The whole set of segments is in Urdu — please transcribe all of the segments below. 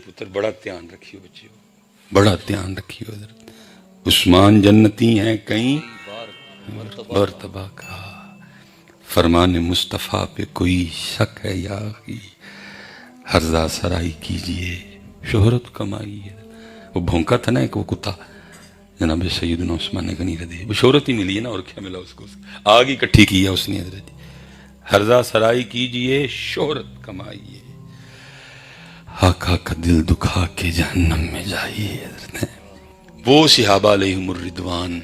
پتر بڑا دھیان رکھیو بچیو، بڑا دھیان رکھیو حضرت عثمان جنتی ہیں کئی مرتبہ کا، فرمان مصطفیٰ پہ کوئی شک ہے یا آخی، ہرزہ سرائی کیجئے شہرت کمائی ہے۔ وہ بھونکا تھا نا ایک وہ کتا جناب سیدنا عثمان غنی رضی، وہ شہرت ہی ملی ہے نا، اور کیا ملا اس کو، آگ ہی کٹھی کی ہے اس نے حضرت، ہرزہ سرائی کیجئے شہرت کمائیے، آقا کا دل دکھا کے جہنم میں جائیے حضرت۔ وہ صحابہ علیہم الرضوان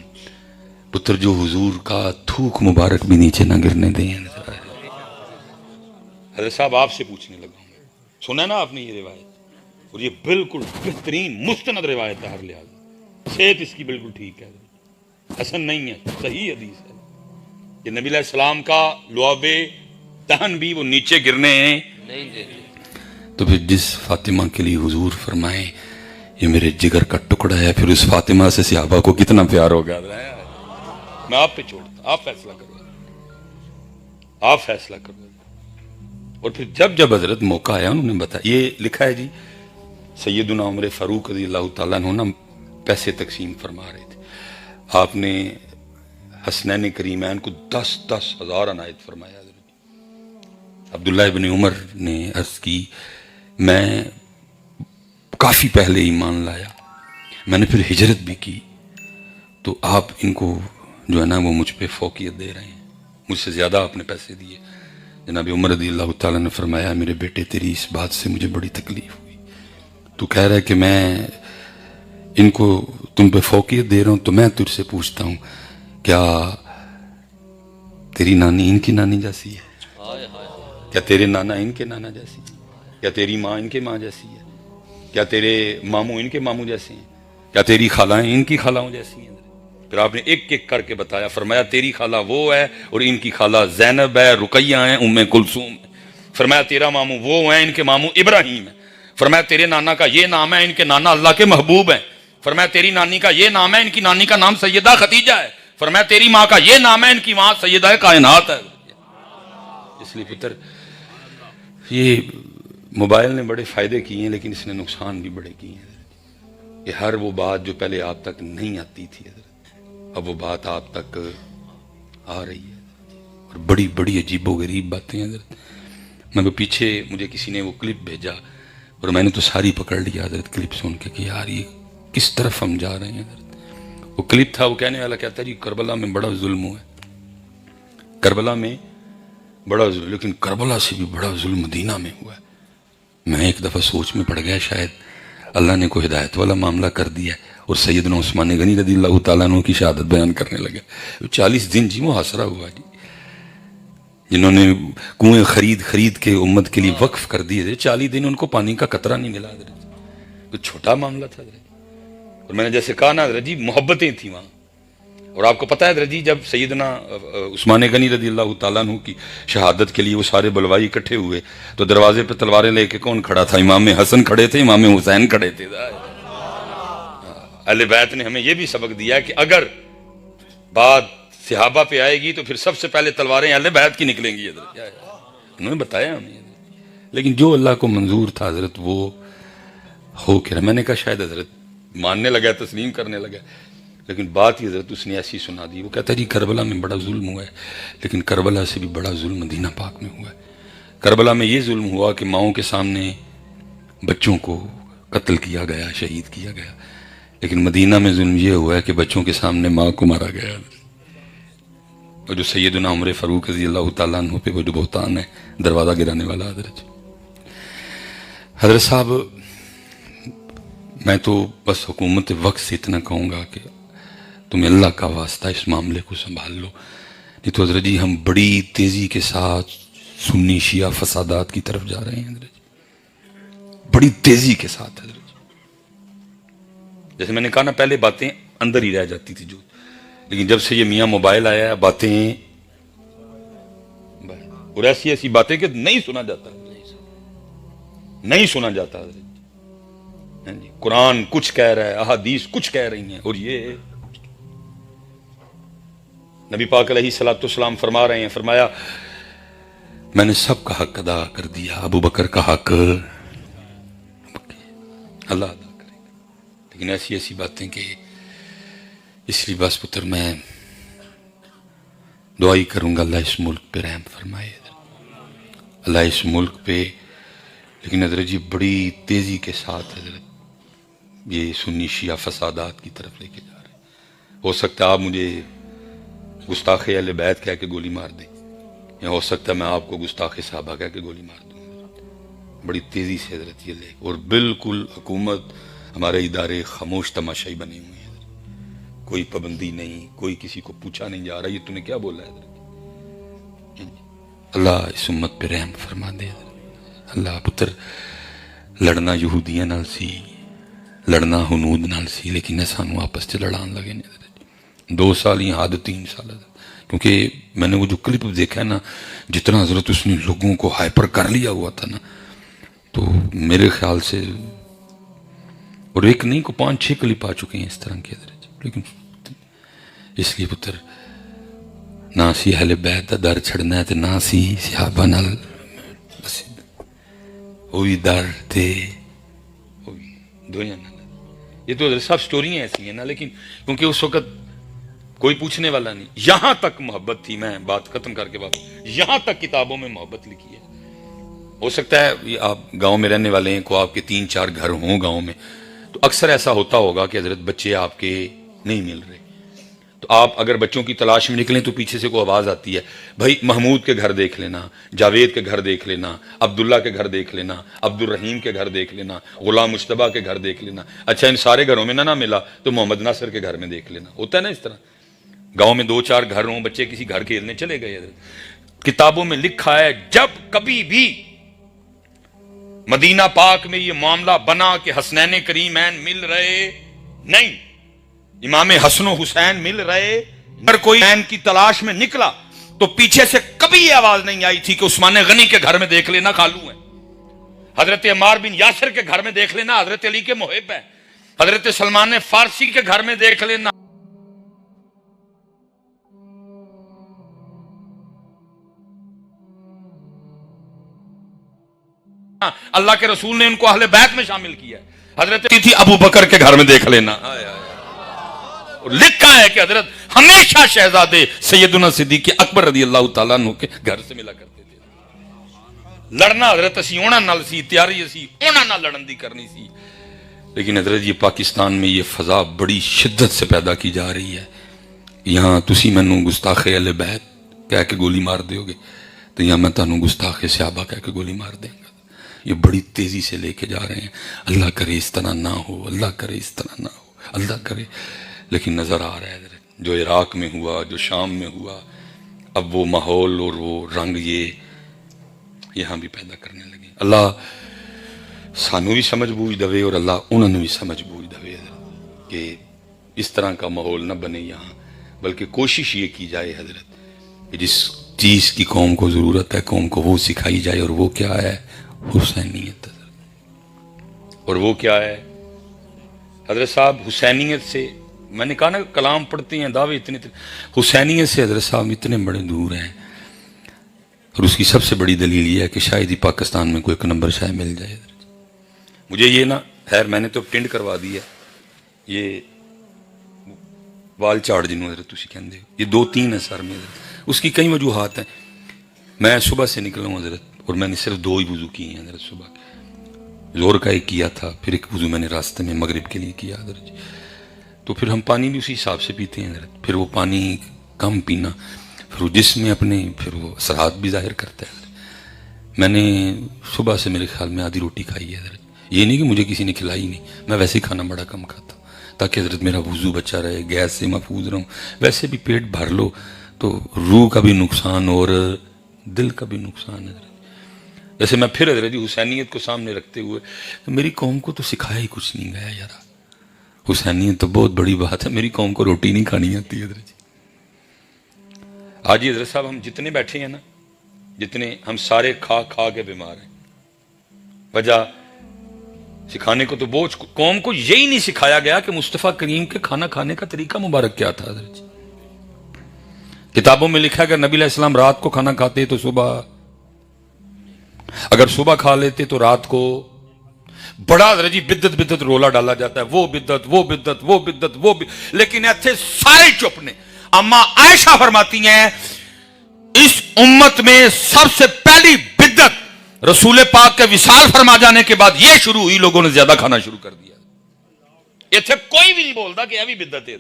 پتر جو حضور کا تھوک مبارک بھی نیچے نہ گرنے دیں۔ حضرت صاحب آپ سے پوچھنے لگا ہوں، سنا نا آپ نے یہ روایت، اور یہ بالکل بہترین مستند روایت ہے ہر لحاظ، صحت اس کی بالکل ٹھیک ہے، حسن نہیں ہے، صحیح حدیث ہے کہ نبی علیہ السلام کا لعاب دہن بھی وہ نیچے گرنے نہیں دیتے۔ تو پھر جس فاطمہ کے لیے حضور فرمائیں یہ میرے جگر کا ٹکڑا ہے، پھر اس فاطمہ سے صحابہ کو کتنا پیار ہوگا۔ میں آپ پہ چھوڑتا، آپ فیصلہ کرو، آپ فیصلہ کرو۔ اور پھر جب حضرت موقع آیا انہوں نے بتایا، یہ لکھا ہے جی سیدنا عمر فاروق رضی اللہ تعالیٰ عنہ پیسے تقسیم فرما رہے تھے، آپ نے حسنین کریمین کو 10,000 عنایت فرمایا۔ عبداللہ ابن عمر نے عرض کی میں کافی پہلے ایمان لایا، میں نے پھر ہجرت بھی کی، تو آپ ان کو جو ہے نا وہ مجھ پہ فوقیت دے رہے ہیں، مجھ سے زیادہ آپ نے پیسے دیے۔ جناب عمر رضی اللہ تعالیٰ نے فرمایا میرے بیٹے تیری اس بات سے مجھے بڑی تکلیف ہوئی، تو کہہ رہا ہے کہ میں ان کو تم پہ فوقیت دے رہا ہوں، تو میں تجھ سے پوچھتا ہوں کیا تیری نانی ان کی نانی جیسی ہے؟ کیا تیرے نانا ان کے نانا جیسی ہے؟ کیا تیری ماں ان کے ماں جیسی ہے؟ کیا تیرے ماموں ان کے ماموں جیسے ہیں؟ کیا تیری خالائیں ان کی خالاؤں جیسی ہیں؟ پھر آپ نے ایک ایک کر کے بتایا، فرمایا تیری خالہ وہ ہے اور ان کی خالہ زینب ہے، رقیہ ہیں، ام کلثوم ہے۔ فرمایا تیرا ماموں وہ ہیں، ان کے ماموں ابراہیم ہیں۔ فرمایا تیرے نانا کا یہ نام ہے، ان کے نانا اللہ کے محبوب ہیں۔ فرمایا تیری نانی کا یہ نام ہے، ان کی نانی کا نام سیدہ خدیجہ ہے۔ فرمایا تیری ماں کا یہ نام ہے، ان کی ماں سیدہ کائنات ہے۔ اس لیے پتر یہ موبائل نے بڑے فائدے کیے ہیں، لیکن اس نے نقصان بھی بڑے کیے ہیں کہ ہر وہ بات جو پہلے آپ تک نہیں آتی تھی حضرت، اب وہ بات آپ تک آ رہی ہے، اور بڑی بڑی عجیب و غریب باتیں حضرت۔ میں وہ پیچھے مجھے کسی نے وہ کلپ بھیجا اور میں نے تو ساری پکڑ لیا حضرت کلپ سن کے کہ یار یہ کس طرف ہم جا رہے ہیں حضرت۔ وہ کلپ تھا، وہ کہنے والا کہتا ہے جی کربلا میں بڑا ظلم ہوا ہے، کربلا میں بڑا ظلم، لیکن کربلا سے بھی بڑا ظلم مدینہ میں ہوا ہے۔ میں ایک دفعہ سوچ میں پڑ گیا شاید اللہ نے کوئی ہدایت والا معاملہ کر دیا ہے، اور سیدنا عثمان غنی رضی اللہ تعالیٰ عنہ کی شہادت بیان کرنے لگا۔ 40 دن جی محاصرہ ہوا جی، جنہوں نے کنویں خرید کے امت کے لیے وقف کر دیے، 40 دن ان کو پانی کا قطرہ نہیں ملا حضرت، تو چھوٹا معاملہ تھا حضرت۔ اور میں نے جیسے کہا نا حضرت جی محبتیں تھیں وہاں، اور آپ کو پتہ ہے حضرت جی جب سیدنا عثمان غنی رضی اللہ تعالیٰ عنہ کی شہادت کے لیے وہ سارے بلوائی اکٹھے ہوئے تو دروازے پہ تلواریں لے کے کون کھڑا تھا؟ امام حسن کھڑے تھے، امام حسین کھڑے تھے۔ اہل بیت نے ہمیں یہ بھی سبق دیا ہے کہ اگر بات صحابہ پہ آئے گی تو پھر سب سے پہلے تلواریں اہل بیت کی نکلیں گی حضرت، انہوں نے بتایا ہمیں۔ لیکن جو اللہ کو منظور تھا حضرت وہ ہو کے، میں نے کہا شاید حضرت ماننے لگا، تسلیم کرنے لگا، لیکن بات ہی حضرت اس نے ایسی سنا دی۔ وہ کہتا ہے جی کربلا میں بڑا ظلم ہوا ہے، لیکن کربلا سے بھی بڑا ظلم مدینہ پاک میں ہوا ہے۔ کربلا میں یہ ظلم ہوا کہ ماؤں کے سامنے بچوں کو قتل کیا گیا، شہید کیا گیا، لیکن مدینہ میں ظلم یہ ہوا ہے کہ بچوں کے سامنے ماں کو مارا گیا۔ اور جو سیدنا عمر فاروق رضی اللہ تعالیٰ عنہ پہ وہ جو بہتان ہے دروازہ گرانے والا حضرت صاحب، میں تو بس حکومت وقت سے اتنا کہوں گا کہ تمہیں اللہ کا واسطہ اس معاملے کو سنبھال لو، نہیں تو حضرت جی ہم بڑی تیزی کے ساتھ سنی شیعہ فسادات کی طرف جا رہے ہیں حضرت جی، بڑی تیزی کے ساتھ حضرت جی۔ جیسے میں نے کہا نا پہلے باتیں اندر ہی رہ جاتی تھی جو، لیکن جب سے یہ میاں موبائل آیا ہے باتیں اور ایسی ایسی باتیں کہ نہیں سنا جاتا، نہیں سنا جاتا حضرت جی۔ قرآن کچھ کہہ رہا ہے، احادیث کچھ کہہ رہی ہیں، اور یہ نبی پاک علیہ الصلوۃ والسلام فرما رہے ہیں، فرمایا میں نے سب کا حق ادا کر دیا، ابو بکر کا حق اللہ ادا کرے گا. لیکن ایسی ایسی باتیں کہ اس لیے بس پتر میں دعائی کروں گا اللہ اس ملک پہ رحم فرمائے، اللہ اس ملک پہ. لیکن حضرت جی بڑی تیزی کے ساتھ حضرت یہ سنی شیعہ فسادات کی طرف لے کے جا رہے ہیں. ہو سکتا ہے آپ مجھے گستاخ اہل بیت کہہ کے گولی مار دیں، یا ہو سکتا ہے میں آپ کو گستاخ صحابہ کہہ کے گولی مار دوں. بڑی تیزی سے حضرت یہ لے، اور بالکل حکومت ہمارے ادارے خاموش تماشائی بنے ہوئے ہیں. کوئی پابندی نہیں، کوئی کسی کو پوچھا نہیں جا رہا یہ تم نے کیا بولا ہے حضرت. اللہ اس امت پہ رحم فرما دے. اللہ پتر لڑنا یہودیاں نال سی، لڑنا ہنود نال سی، لیکن سانو آپس سے لڑان لگے نے. 2 سال یا حد 3 سال، کیونکہ میں نے وہ جو کلپ دیکھا ہے نا، جتنا حضرت اس نے لوگوں کو ہائپر کر لیا ہوا تھا نا، تو میرے خیال سے اور ایک نہیں کو 5-6 کلپ آ چکے ہیں اس طرح کے حضرت. لیکن اس لیے پتر نہ سی اہل بیت دا در چھڑنا ہے، نہ سی صحابہ نال بس وہی در تھے دنیا. یہ تو حضرت صاحب سٹوریاں ایسی ہیں نا، لیکن کیونکہ اس وقت کوئی پوچھنے والا نہیں. یہاں تک محبت تھی، میں بات ختم کر کے واپس، یہاں تک کتابوں میں محبت لکھی ہے. ہو سکتا ہے آپ گاؤں میں رہنے والے ہیں، کو آپ کے 3-4 گھر ہوں گاؤں میں، تو اکثر ایسا ہوتا ہوگا کہ حضرت بچے آپ کے نہیں مل رہے، تو آپ اگر بچوں کی تلاش میں نکلیں تو پیچھے سے کوئی آواز آتی ہے، بھائی محمود کے گھر دیکھ لینا، جاوید کے گھر دیکھ لینا، عبداللہ کے گھر دیکھ لینا، عبد الرحیم کے گھر دیکھ لینا، غلام مجتبیٰ کے گھر دیکھ لینا. اچھا ان سارے گھروں میں نہ ملا تو محمد ناصر کے گھر میں دیکھ لینا. ہوتا ہے نا اس طرح، گاؤں میں 2-4 گھر ہوں، بچے کسی گھر کھیلنے چلے گئے. کتابوں میں لکھا ہے جب کبھی بھی مدینہ پاک میں یہ معاملہ بنا کہ حسنین کریمین مل رہے نہیں، امام حسن و حسین مل رہے، اگر کوئی این کی تلاش میں نکلا تو پیچھے سے کبھی یہ آواز نہیں آئی تھی کہ عثمان غنی کے گھر میں دیکھ لینا خالو ہیں، حضرت عمار بن یاسر کے گھر میں دیکھ لینا حضرت علی کے محب ہیں، حضرت سلمان فارسی کے گھر میں دیکھ لینا اللہ کے رسول نے ان کو اہل بیت میں شامل کیا ہے. حضرت تھی ابو بکر کے گھر میں دیکھ لینا. اور لکھا ہے کہ حضرت ہمیشہ شہزادے سیدنا صدیق اکبر رضی اللہ تعالیٰ عنہ کے گھر سے ملا کرتے تھے. لڑنا حضرت اسی اونا نال سی، تیاری اسی اونا نال لڑن دی کرنی سی. لیکن حضرت یہ پاکستان میں یہ فضا بڑی شدت سے پیدا کی جا رہی ہے. یہاں تسی مینوں گستاخ اہل بیت کہہ کے گولی مار دیو گے تو یہاں میں تانوں گستاخ صحابہ کہہ کے گولی مار دیں گا. یہ بڑی تیزی سے لے کے جا رہے ہیں. اللہ کرے اس طرح نہ ہو، اللہ کرے اس طرح نہ ہو، اللہ کرے. لیکن نظر آ رہا ہے جو عراق میں ہوا، جو شام میں ہوا، اب وہ ماحول اور وہ رنگ یہ یہاں بھی پیدا کرنے لگے. اللہ سانو بھی سمجھ بوجھ دے اور اللہ انہوں نے بھی سمجھ بوجھ دے کہ اس طرح کا ماحول نہ بنے یہاں، بلکہ کوشش یہ کی جائے حضرت کہ جس چیز کی قوم کو ضرورت ہے قوم کو وہ سکھائی جائے، اور وہ کیا ہے؟ حسینیت. اور وہ کیا ہے حضرت صاحب؟ حسینیت سے میں نے کہا نا کلام پڑھتے ہیں دعوے اتنے، حسینیت سے حضرت صاحب اتنے بڑے دور ہیں. اور اس کی سب سے بڑی دلیل یہ ہے کہ شاید ہی پاکستان میں کوئی ایک نمبر شاید مل جائے. مجھے یہ نا خیر میں نے تو پرنٹ کروا دی ہے، یہ وال چاڑ جنہوں حضرت تسی کہندے ہو، یہ 2-3 ہے سر میں حضرت. اس کی کئی وجوہات ہیں. میں صبح سے نکلا ہوں حضرت، اور میں نے صرف 2 ہی وضو کیے ہیں حضرت. صبح زور کا ایک کیا تھا، پھر ایک وضو میں نے راستے میں مغرب کے لیے کیا حضرت. تو پھر ہم پانی بھی اسی حساب سے پیتے ہیں حضرت. پھر وہ پانی کم پینا پھر وہ جسم میں اپنے پھر وہ اثرات بھی ظاہر کرتا ہے. میں نے صبح سے میرے خیال میں آدھی روٹی کھائی ہے حضرت. یہ نہیں کہ مجھے کسی نے کھلائی نہیں، میں ویسے ہی کھانا بڑا کم کھاتا ہوں تاکہ حضرت میرا وضو بچا رہے، گیس سے محفوظ رہوں. ویسے بھی پیٹ بھر لو تو روح کا بھی نقصان اور دل کا بھی نقصان ہے. جیسے میں پھر حضرت حسینیت کو سامنے رکھتے ہوئے تو میری قوم کو تو سکھایا ہی کچھ نہیں گیا یار. حسینیت تو بہت بڑی بات ہے، میری قوم کو روٹی نہیں کھانی آتی حضرت جی. آج حضرت صاحب ہم جتنے بیٹھے ہیں نا، جتنے ہم سارے کھا کھا کے بیمار ہیں. وجہ سکھانے کو تو بوجھ قوم کو یہی نہیں سکھایا گیا کہ مصطفیٰ کریم کے کھانا کھانے کا طریقہ مبارک کیا تھا حضرت جی. کتابوں میں لکھا کہ نبی علیہ السلام رات کو کھانا کھاتے تو صبح، اگر صبح کھا لیتے تو رات کو. بڑا حضرت جی بدت بدت رولا ڈالا جاتا ہے، وہ بدت وہ بدت وہ بدت وہ بدت، لیکن ایتھے سارے چپ نے۔ اما عائشہ فرماتی ہیں اس امت میں سب سے پہلی بدت رسول پاک کے وصال فرما جانے کے بعد یہ شروع ہوئی، لوگوں نے زیادہ کھانا شروع کر دیا۔ ایتھے کوئی بھی نہیں بولتا کہ یہ بھی بدت ہے۔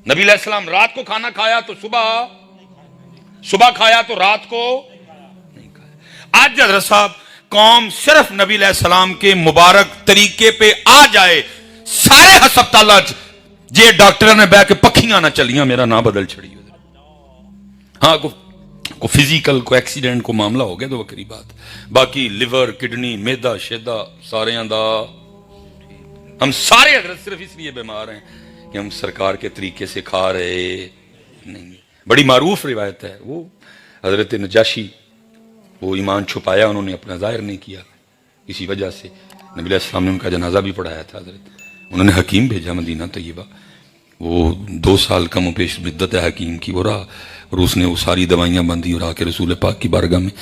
نبی علیہ السلام رات کو کھانا کھایا تو صبح کھایا تو رات کو نہیں کھایا۔ آج حضرت صاحب قوم صرف نبی علیہ السلام کے مبارک طریقے پہ آ جائے، سارے ہسپتال جے ڈاکٹر نے بہ کے پکھیاں نہ چلیاں میرا نام بدل چھڑی۔ ہاں کو فزیکل کو ایکسیڈنٹ کو معاملہ ہو گیا تو وکری بات، باقی لیور کڈنی میدا شیدا سارے دا ہم سارے حضرت صرف اس لیے بیمار ہیں کہ ہم سرکار کے طریقے سے کھا رہے نہیں۔ بڑی معروف روایت ہے، وہ حضرت نجاشی وہ ایمان چھپایا، انہوں نے اپنا ظاہر نہیں کیا، اسی وجہ سے نبی علیہ السلام نے ان کا جنازہ بھی پڑھایا تھا حضرت، انہوں نے حکیم بھیجا مدینہ طیبہ، وہ 2 سال کم و بیش مدت ہے حکیم کی، وہ رہا اور اس نے وہ ساری دوائیاں بندی اور آ کے رسول پاک کی بارگاہ میں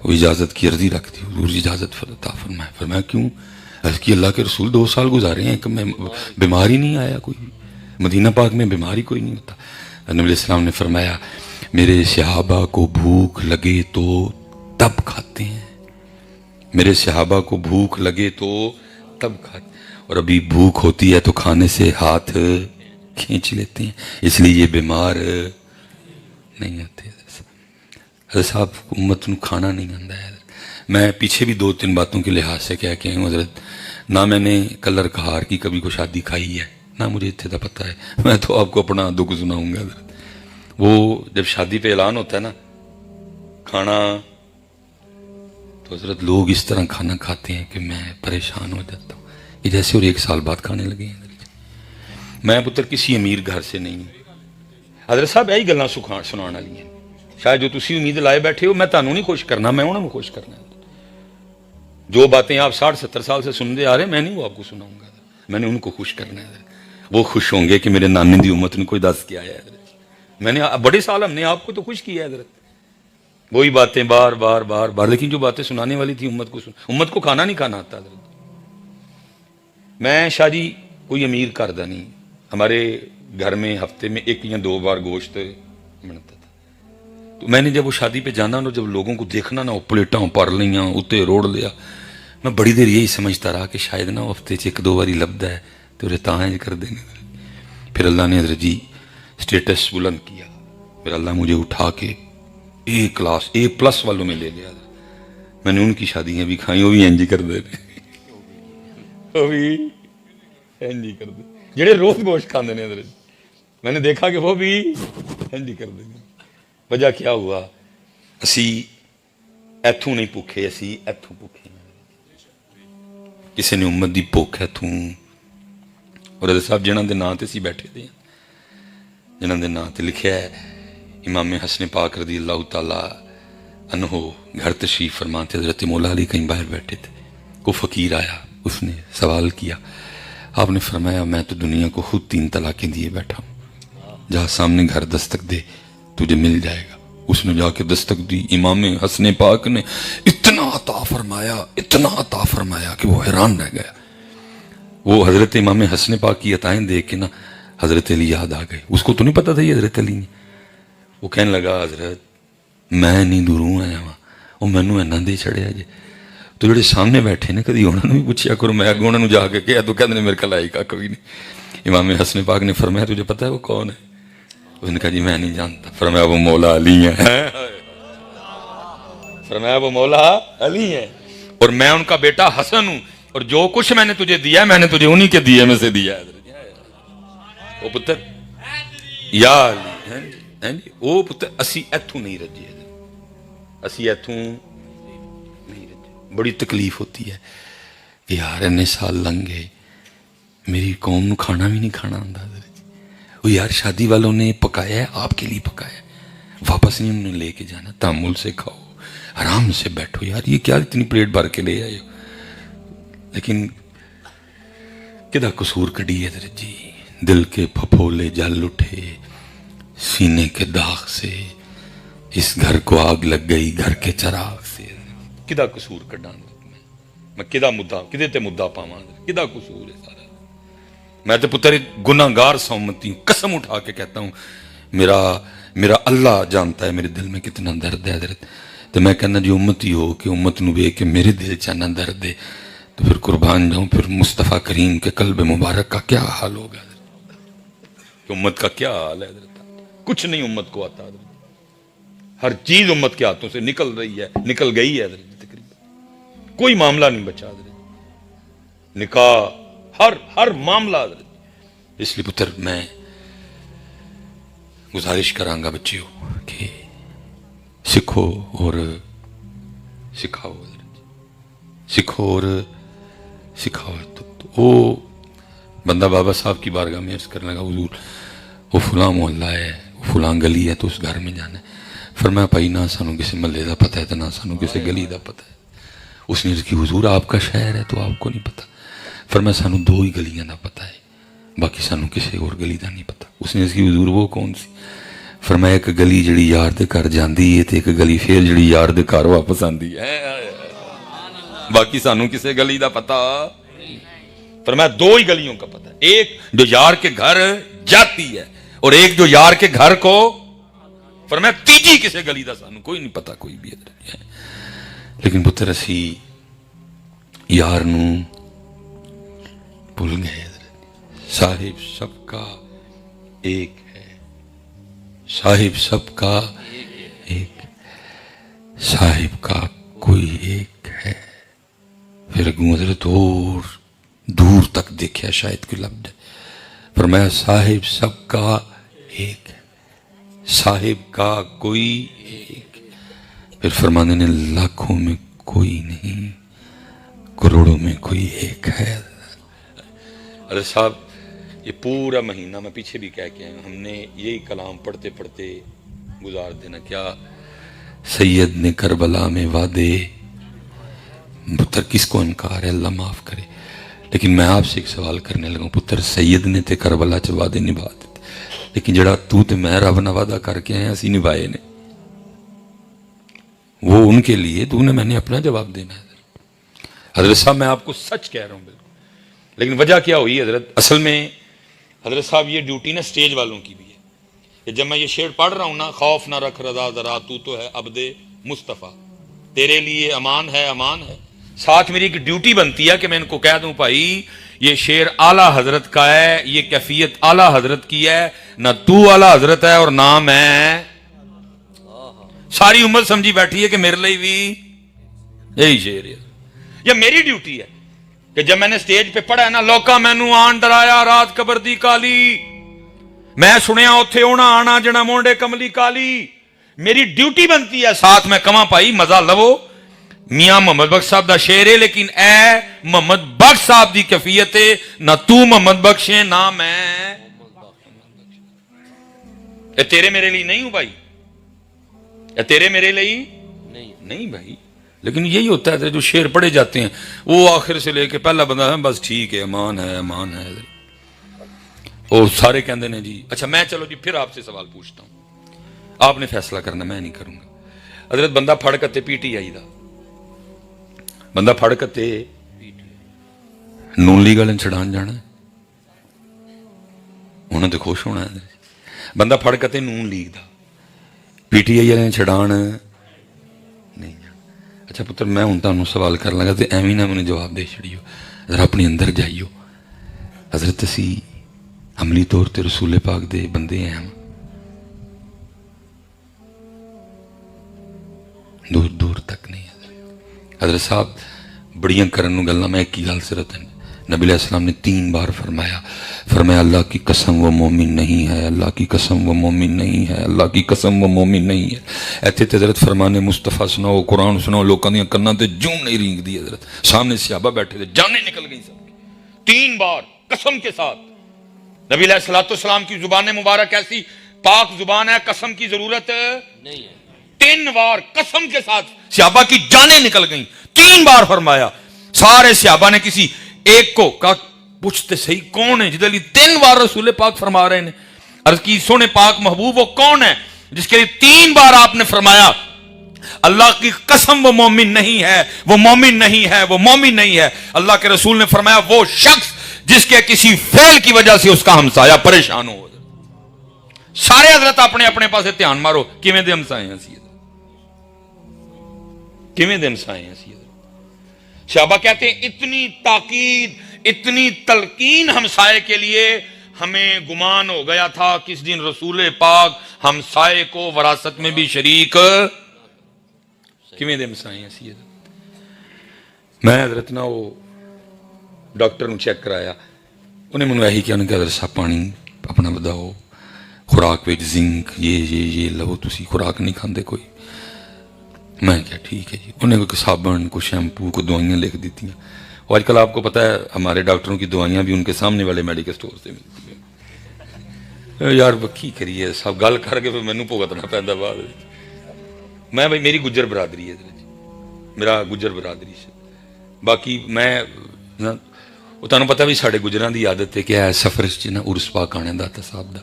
وہ اجازت کی عرضی رکھ دی، حضور اجازت عطا فرمائے۔ فرمایا کیوں؟ عرض کی اللہ کے رسول 2 سال گزارے ہیں کہ میں بیمار ہی نہیں آیا، کوئی مدینہ پاک میں بیماری کوئی نہیں ہوتا۔ نبی علیہ السلام نے فرمایا میرے صحابہ کو بھوک لگے تو تب کھاتے ہیں، میرے صحابہ کو بھوک لگے تو تب کھاتے ہیں، اور ابھی بھوک ہوتی ہے تو کھانے سے ہاتھ کھینچ لیتے ہیں، اس لیے یہ بیمار نہیں آتے۔ حضرت صاحب امت نو کھانا نہیں آتا ہے۔ میں پیچھے بھی 2-3 باتوں کے لحاظ سے کہہ کے ہوں حضرت، نہ میں نے کلر کہار کی کبھی کو شادی کھائی ہے، نہ مجھے اتنے کا پتہ ہے، میں تو آپ کو اپنا دکھ سناؤں گا حضرت۔ وہ جب شادی پہ اعلان ہوتا ہے نا کھانا، تو حضرت لوگ اس طرح کھانا کھاتے ہیں کہ میں پریشان ہو جاتا ہوں، یہ جیسے اور 1 سال بعد کھانے لگے ہیں۔ میں پتر کسی امیر گھر سے نہیں ہوں حضرت صاحب، یہی گلاں سنانے والی ہیں، شاید جو تسی امید لائے بیٹھے ہو، میں تانوں نہیں خوش کرنا، میں انہوں نے خوش کرنا ہے۔ جو باتیں آپ 60-70 سال سے سنتے آ رہے ہیں میں نہیں وہ آپ کو سناؤں گا، میں نے ان کو خوش کرنا ہے۔ وہ خوش ہوں گے کہ میرے نانے دی امت نے کوئی دس کیا ہے حضرت، میں نے بڑے سال ہم نے آپ کو تو خوش کیا ہے حضرت، وہی باتیں بار بار بار بار، لیکن جو باتیں سنانے والی تھی امت کو کھانا نہیں کھانا آتا حضرت۔ میں شاہ جی کوئی امیر کردہ نہیں، ہمارے گھر میں ہفتے میں 1 یا 2 بار گوشت بنتا تھا، تو میں نے جب وہ شادی پہ جانا نا، جب لوگوں کو دیکھنا نا، وہ پلیٹاں پر لیاں اتنے روڑ لیا، میں بڑی دیر یہی سمجھتا رہا کہ شاید نا ہفتے 1-2 باری لبدا ہے تو رتاں کر دیں گے۔ پھر اللہ نے حضرت جی سٹیٹس بلند کیا، پھر اللہ مجھے اٹھا کے A+ والوں میں لے لیا، میں نے ان کی شادیاں بھی کھائیں، وہ بھی انجی کر دے، وہ بھی انجی کر دے، جڑے روز گوشت کھاندے نے حضرت، میں نے دیکھا کہ وہ بھی انجی کر دیں گے۔ وجہ کیا ہوا؟ اسی ایتھوں نہیں بھوکے، اسی ایتھوں بھوکے، کسی نے امت دی بھوک ایتھوں۔ اور حضرت صاحب جنہاں دے نام تے اسی بیٹھے دے، جنہاں دے نام تے لکھیا ہے امام حسن پاک رضی اللہ تعالی عنہ گھر تشریف فرما تھے، حضرت مولا علی کہیں باہر بیٹھے تھے، کو فقیر آیا، اس نے سوال کیا، آپ نے فرمایا میں تو دنیا کو خود 3 طلاقیں دیے بیٹھا ہوں، جہاں سامنے گھر دستک دے تجھے مل جائے گا۔ اس نے جا کے دستک دی، امام حسن پاک نے اتنا عطا فرمایا کہ وہ حیران رہ گیا۔ وہ حضرت امام حسن پاک کی عطائیں دیکھ کے نا حضرت علی یاد آ گئے، اس کو تو نہیں پتا تھا یہ حضرت علی نے۔ وہ کہنے لگا حضرت میں نہیں دوروں آیا وہاں، وہ مینوں اینا دے چھڑیا جے، تو جڑے سامنے بیٹھے نے کدی انہوں نے بھی پوچھیا کرو، میں اگوں انہوں نے جا کے کہا تو کہتے ہیں میرے کلائی کا کوئی نہیں۔ امام حسن پاک نے فرمایا تجھے پتہ ہے وہ کون ہے؟ اس نے کہا جی میں نہیں جانتا۔ فرمایا وہ مولا علی ہیں، فرمایا وہ مولا علی ہیں، اور میں ان کا بیٹا حسن ہوں، اور جو کچھ میں نے تجھے دیا ہے میں نے تجھے انہی کے دیے میں سے دیا ہے۔ وہ پتر یا علی، وہ پتر اسی ایتھوں نہیں رجے، اسی ایتھوں نہیں رجے۔ بڑی تکلیف ہوتی ہے کہ یار اتنے سال لنگ گئے، میری قوم نو کھانا بھی نہیں کھانا آندا۔ وہ یار شادی والوں نے پکایا ہے، آپ کے لیے پکایا ہے، واپس نہیں انہوں نے لے کے جانا، تحمل سے کھاؤ، آرام سے بیٹھو، یار یہ کیا اتنی پلیٹ بھر کے لے آئے ہو۔ لیکن کدا قصور کڑی ہے حضرت جی، دل کے پھپھولے جل اٹھے سینے کے داغ سے، اس گھر کو آگ لگ گئی گھر کے چراغ سے، کدا قصور کڈاں میں۔ میں کدا مدعا کدے تے مدعا پاواں کدا قصور ہے سارا میں تے پتر ایک گناہگار سا امتی ہوں قسم اٹھا کے کہتا ہوں میرا اللہ جانتا ہے میرے دل میں کتنا درد ہے حضرت تو میں کہنا جی امتی ہو کہ امت نو ویکھ کے میرے دل چانا درد ہے تو پھر قربان جاؤں پھر مصطفیٰ کریم کے قلب مبارک کا کیا حال ہوگا حضرت کہ امت کا کیا حال ہے حضرت کچھ نہیں امت کو آتا حضرت ہر چیز امت کے ہاتھوں سے نکل رہی ہے نکل گئی ہے حضرت تقریبا کوئی معاملہ نہیں بچا حضرت نکاح ہر معاملہ حضرت اس لیے پتر میں گزارش کراں گا بچیوں کہ سکھو اور سکھاؤ سکھو اور سکھاؤ تو وہ بندہ بابا صاحب کی بارگاہ میں عرض کرنے لگا حضور وہ فلاں محلہ ہے وہ فلاں گلی ہے تو اس گھر میں جانا ہے فرمایا بھائی نہ سانو کسی محلے دا پتہ ہے تو نہ سانو کسی گلی دا پتہ ہے اس نے عرض کی حضور آپ کا شہر ہے تو آپ کو نہیں پتہ فرمایا سانو 2 ہی گلیاں دا پتہ ہے باقی سانو کسی اور گلی دا نہیں پتہ اس نے عرض کی حضور وہ کون سی فرمایا ایک گلی جڑی یار دے گھر جاندی ہے تے ایک گلی پھر جڑی یار دے گھر واپس آندی ہے باقی سانو کسی گلی دا پتہ فرمایا 2 ہی گلیوں کا پتہ ہے ایک جو یار کے گھر جاتی ہے اور ایک جو یار کے گھر کو فرمایا تیجی کسی گلی دا سانو کوئی نہیں پتہ کوئی بھی ہے لیکن پتر اسی یار نو بھول گئے صاحب سب کا ایک ہے صاحب سب کا ایک صاحب کا کوئی ایک ہے پھر حضرت اور دور تک دیکھا شاید کوئی لفظ فرمایا صاحب سب کا ایک ہے صاحب کا کوئی ایک پھر فرمانے نے لاکھوں میں کوئی نہیں کروڑوں میں کوئی ایک ہے ارے صاحب یہ پورا مہینہ میں پیچھے بھی کہہ کے آیا ہم نے یہی کلام پڑھتے پڑھتے گزار دینا کیا سید نے کربلا میں وعدے پتر کس کو انکار ہے اللہ معاف کرے لیکن میں آپ سے ایک سوال کرنے لگا پتر سید نے تے کربلا چ وعدے نبھا دیتے لیکن جڑا تو تے میں رب نہ وعدہ کر کے آئے اسی نبھائے نے وہ ان کے لیے تو نے میں نے اپنا جواب دینا ہے حضرت صاحب میں آپ کو سچ کہہ رہا ہوں بالکل لیکن وجہ کیا ہوئی حضرت اصل میں حضرت صاحب یہ ڈیوٹی نا سٹیج والوں کی بھی ہے کہ جب میں یہ شعر پڑھ رہا ہوں نا خوف نہ رکھ رضا ذرا تو ہے عبد مصطفیٰ تیرے لیے امان ہے ساتھ میری ایک ڈیوٹی بنتی ہے کہ میں ان کو کہہ دوں بھائی یہ شعر اعلیٰ حضرت کا ہے یہ کیفیت اعلیٰ حضرت کی ہے نہ تو اعلیٰ حضرت ہے اور نہ میں ساری امت سمجھی بیٹھی ہے کہ میرے لیے بھی یہی شعر ہے یہ میری ڈیوٹی ہے کہ جب میں نے سٹیج پہ پڑھا ہے نا لوکا مینو آن ڈرایا رات قبر دی کالی میں سنیا اوتھے اونا آنا جنا مونڈے کملی کالی میری ڈیوٹی بنتی ہے ساتھ میں کما پائی مزہ لو میاں محمد بخش صاحب دا شعر ہے لیکن اے محمد بخش صاحب دی کیفیت ہے نہ تو محمد بخش ہے نہ میں اے تیرے میرے لیے نہیں ہوں بھائی اے تیرے میرے لیے نہیں بھائی لیکن یہی ہوتا ہے جو شعر پڑھے جاتے ہیں وہ آخر سے لے کے پہلا بندہ ہے بس ٹھیک ہے امان ہے اور سارے کہندے نے جی اچھا میں چلو جی پھر آپ سے سوال پوچھتا ہوں آپ نے فیصلہ کرنا میں نہیں کروں گا حضرت بندہ پھڑ کتے پی ٹی آئی دا بندہ پھڑ کتے نون لیگ والے چھڑان جانا ہے انہوں نے خوش ہونا ہے بندہ پھڑ کتے نون league the P T I والے چھڑان نہیں جانا اچھا پتر میں ہوں تمہیں سوال کر لگا تو ایویں نہ مجھے جواب دے چھڑیو ذرا اپنے اندر جائیو حضرت اسی عملی طور تے رسول پاک دے بندے ہیں ہم دور دور تک نہیں حضرت صاحب بڑیاں کرن گلاں میں ایک ہی گل صرف نبی علیہ السلام نے 3 بار فرمایا اللہ کی قسم وہ مومن نہیں ہے اللہ کی قسم وہ مومن نہیں ہے اللہ کی قسم وہ مومن نہیں ہے ایتھے تے حضرت فرمانے مصطفیٰ سناؤ قرآن سناؤ لوکاں دیاں کناں تے جوں نہیں رینگ دی حضرت سامنے صحابہ بیٹھے تھے جانیں نکل گئی سب 3 بار قسم کے ساتھ نبی علیہ الصلوۃ والسلام کی زبان مبارک ایسی پاک زبان ہے قسم کی ضرورت نہیں ہے 3 بار قسم کے ساتھ صحابہ کی جانیں نکل گئیں 3 بار فرمایا سارے صحابہ نے کسی ایک کو کہا پوچھتے صحیح کون ہے جدلی 3 بار رسول پاک فرما رہے ہیں عرض کی سونے پاک محبوب وہ کون ہے جس کے لیے 3 بار آپ نے فرمایا اللہ کی قسم وہ مومن نہیں ہے، وہ مومن نہیں ہے، وہ مومن نہیں ہے۔ اللہ کے رسول نے فرمایا وہ شخص جس کے کسی فعل کی وجہ سے اس کا ہمسایہ پریشان ہو۔ سارے حضرت اپنے اپنے پاسے دھیان مارو، کیویں دے ہمسائے ہیں سی، کیویں دے ہمسائے ہیں سی۔ صحابہ کہتے ہیں اتنی تاکید، اتنی تلقین ہمسائے کے لیے ہمیں گمان ہو گیا تھا کس دن رسول پاک ہمسائے کو وراثت میں بھی شریک کیویں دے ہمسائے ہیں سی۔ میں حضرت نہ وہ ڈاکٹر نو چیک کرایا، انہیں منو یہی کیا، انہیں کہا حضرت صاحب پانی اپنا بداؤ، خوراک وچ زنک یہ لو، تسی خوراک نہیں کھاندے کوئی؟ میں کیا ٹھیک ہے جی۔ انہیں کوئی صابن، کوئی شیمپو، کوئی دوائیاں لکھ دیتی ہیں۔ اور آج کل آپ کو پتہ ہے ہمارے ڈاکٹروں کی دوائیاں بھی ان کے سامنے والے میڈیکل سٹور سے ملتی ہیں۔ یار کی کریے سب گل کر کے پھر مینوں بھگتنا پیندا بعد۔ میں بھائی میری گجر برادری ہے، میرا گجر برادری سے، باقی میں وہ تمہیں پتہ بھی ساڈے گجراں دی عادت ہے کہ ہے سفر چ نا عرس پاک آنے داتا صاحب دا،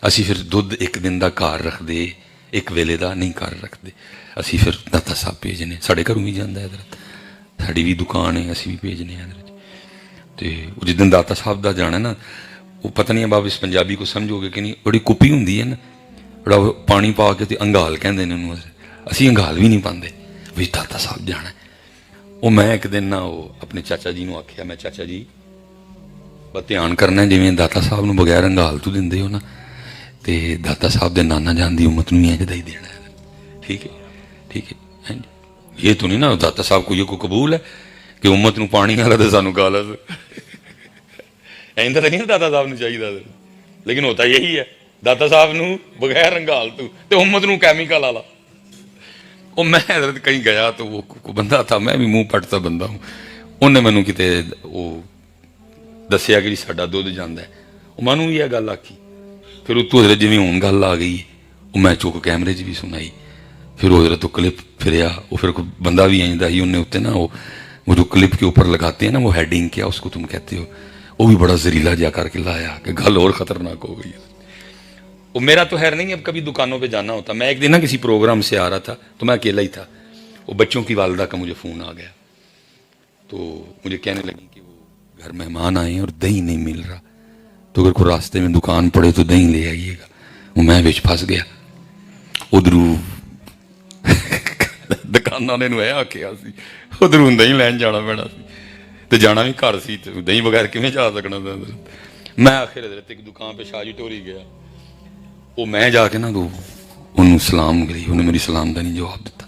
اسی پھر دودھ ایک دن دا کار رکھ دے، ایک ویلے دا نہیں کار رکھ دے، اسی پھر داتا صاحب بھیجنے، ساڈے گھروں بھی جاندا ہے حضرت، ساڈی بھی دکان ہے، اسی بھی بھیجنے حضرت۔ تے جس دن داتا صاحب دا جانا نا، وہ پتہ نہیں اب آپ اس پنجابی کو سمجھو گے کہ نہیں، بڑی کپی ہوندی ہے نا، بڑا پانی پا کے تے انگال کہندے نے انہوں، اسی انگال بھی نہیں پاندے بھی داتا صاحب جانا ہے۔ وہ میں ایک دن نا وہ اپنے چاچا جی نو آکھیا، میں چاچا جی بس دھیان کرنا جویں داتا صاحب نو بغیر انگال تو دیندے ہو نا، تے داتا صاحب دے نانا جان دی امت نو انج دا ہی دینا ہے، ٹھیک ہے ٹھیک ہے۔ یہ تو نہیں نا داتا صاحب کو یہ کو قبول ہے کہ امت نو پانی والا تے سانو گالا، ایندا تے نہیں داتا صاحب نو چاہیے، لیکن ہوتا یہی ہے، داتا صاحب نو بغیر انگال تو تے امت نو کیمیکل والا۔ وہ میں حضرت کہیں گیا تو وہ بندہ تھا، میں بھی منہ پٹتا بندہ ہوں، انہیں مینوں کتے وہ دسیا کہ جی ساڈا دودھ جاندا ہے، وہ مانوں یہ گل آکھی، پھر اتو حضرت جویں ہون گل آ گئی، وہ میں چوک کیمرے چ بھی سنائی، پھر وہ حضرت کلپ پھریا، وہ پھر کوئی بندہ بھی آئندہ ہی انہیں اتنے نا وہ جو کلپ کے اوپر لگاتے ہیں نا وہ ہیڈنگ کیا اس کو تم کہتے ہو، وہ بھی بڑا زہریلا جا کر کے لایا کہ گل اور خطرناک ہو گئی۔ وہ میرا تو خیر نہیں اب کبھی دکانوں پہ جانا ہوتا، میں ایک دن نا کسی پروگرام سے آ رہا تھا تو میں اکیلا ہی تھا، وہ بچوں کی والدہ کا مجھے فون آ گیا، تو مجھے کہنے لگی کہ وہ گھر مہمان آئے ہیں اور دہی نہیں مل رہا، تو اگر کوئی راستے میں دکان پڑے تو دہی لے آئیے گا۔ وہ میں بچ پھنس گیا، ادھروں دکان والے نو یہ آخیا سی، ادھروں دہی لین جانا پینا سی، تو جانا بھی گھر سی، دہی بغیر کیویں جا سکنا تھا۔ میں آخر حضرت ایک دکان پہ شاہ جی ٹوری گیا، وہ میں جا کے نا تو انہوں سلام کری، انہیں میری سلام کا نہیں جواب دیتا،